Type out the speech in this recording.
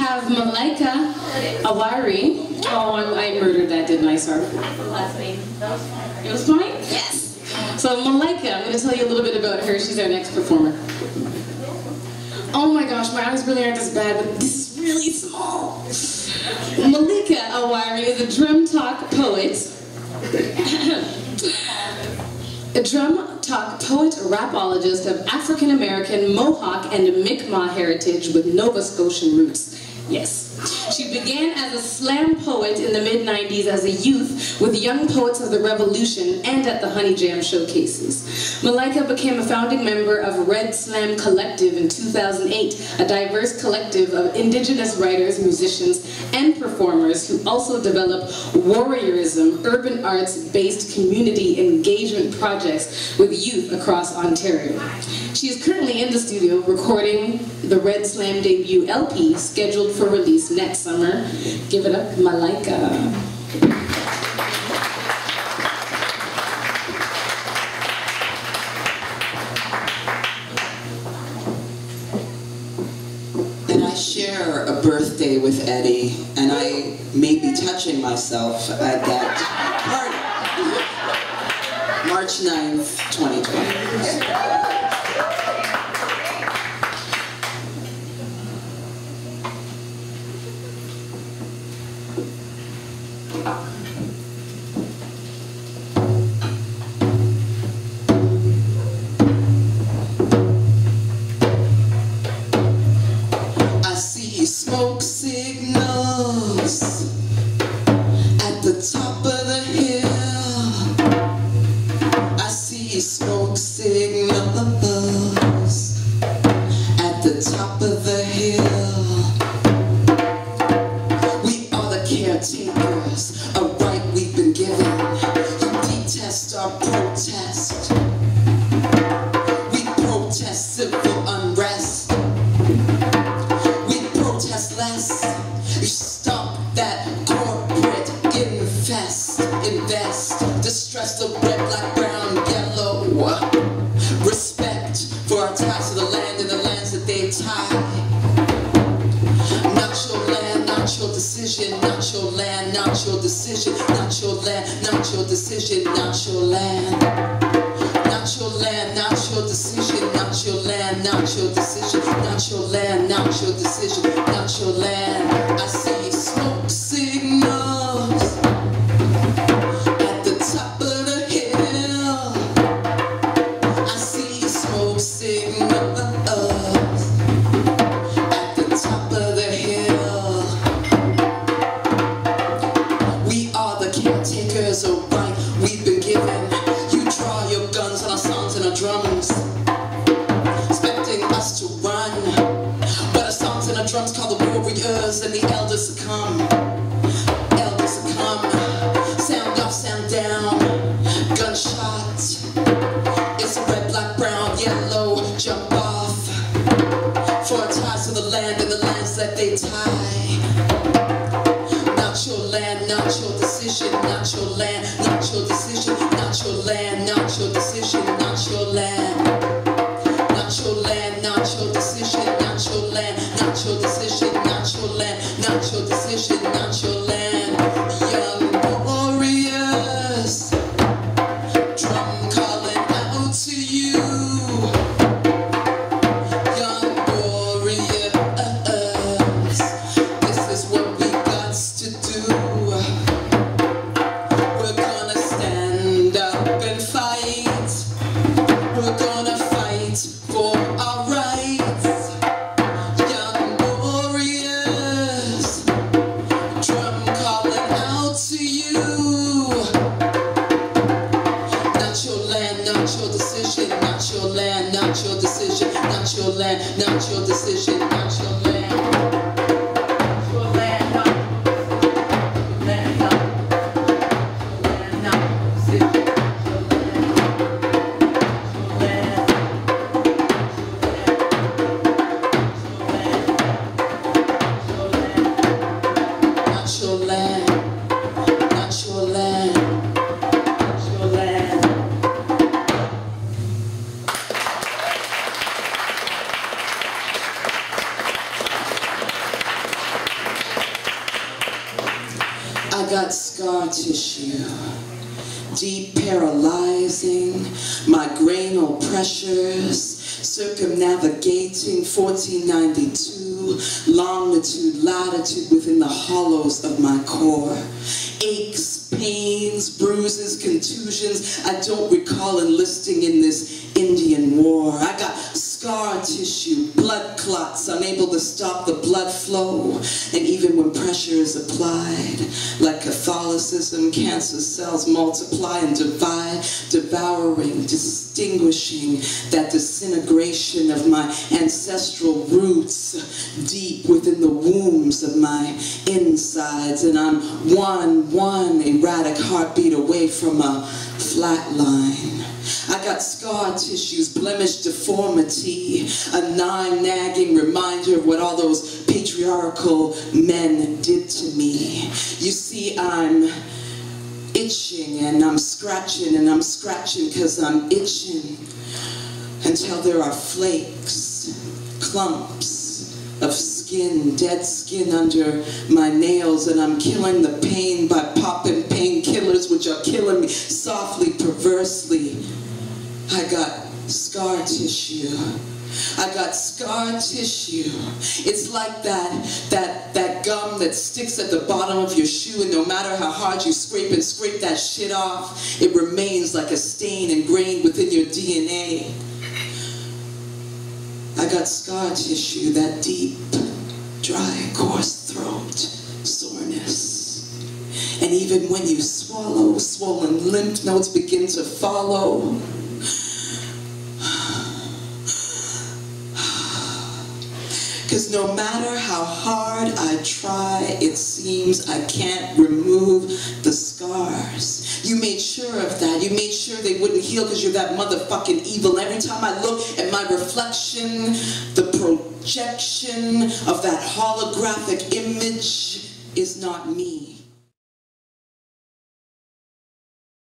have Mahlikah Aweri. Oh, I murdered that, didn't I, sir? Last name. It was fine? Yes. So Mahlikah, I'm going to tell you a little bit about her. She's our next performer. Oh my gosh, my eyes really aren't this bad, but this is really small. Mahlikah Aweri is a drum talk poet. A drum talk poet, rapologist of African American, Mohawk, and Mi'kmaq heritage with Nova Scotian roots. Yes. She began as a slam poet in the mid-90s as a youth with Young Poets of the Revolution and at the Honey Jam showcases. Mahlikah became a founding member of Red Slam Collective in 2008, a diverse collective of indigenous writers, musicians, and performers who also develop warriorism, urban arts-based community engagement projects with youth across Ontario. She is currently in the studio recording the Red Slam debut LP scheduled for release next summer. Give it up, Mahlikah. And I share a birthday with Eddy, and I may be touching myself at that party. March 9th, 2020. Smoke signals at the top of the hill. I see smoke signals at the top of the hill. We are the caretakers, a right we've been given. You detest our protest. We protest civil unrest. Less. You stop that corporate invest, distress the red, black, brown, yellow. Respect for our ties to the land and the lands that they tie. Not your land, not your decision, not your land, not your decision, not your land, not your decision, not your land. Not your land, not your decision, not your land, not your decision, not your land, not your decision, not your land. I see smoke signals at the top of the hill. I see smoke signals at the top of the hill. We are the caretakers, a right we've been given. Draw your guns on our songs and our drums, expecting us to run. But our songs and our drums call the warriors and the elders succumb. Elders succumb. Sound off, sound down. Gunshots. It's red, black, brown, yellow. Jump off. For our ties to the land and the lands that they tie. Not your land, not your decision, not your land, not your decision, not your land, not your decision, not your land. Not your land, not your decision, not your land, not your decision, not your land, not your decision, not your land. Young warriors, drum calling out to you. Young warriors, this is what we got to do. We're gonna stand up and fight. We're gonna fight for our rights. Young warriors, drum calling out to you. Not your land, not your decision, not your land, not your decision, not your land, not your decision, not your land. tissue, deep paralyzing, migrainal pressures, circumnavigating 1492, longitude, latitude within the hollows of my core. Aches, pains, bruises, contusions. I don't recall enlisting in this Indian war. I got scar tissue, blood clots, unable to stop the blood flow. And even when pressure is applied, like Catholicism, cancer cells multiply and divide, devouring, distinguishing that disintegration of my ancestral roots deep within the wombs of my insides. And I'm one erratic heartbeat away from a flat line. I got scar tissues, blemished deformity, a gnawing, reminder of what all those patriarchal men did to me. You see, I'm itching and I'm scratching and I'm scratching because I'm itching until there are flakes, clumps of skin, dead skin under my nails, and I'm killing the pain by popping painkillers which are killing me softly, perversely. I got scar tissue. I got scar tissue. It's like that gum that sticks at the bottom of your shoe, and no matter how hard you scrape that shit off, it remains like a stain ingrained within your DNA. I got scar tissue, that deep, dry, coarse throat soreness. And even when you swallow, swollen lymph nodes begin to follow. Because no matter how hard I try, it seems I can't remove the scars. You made sure of that. You made sure they wouldn't heal because you're that motherfucking evil. Every time I look at my reflection, the projection of that holographic image is not me.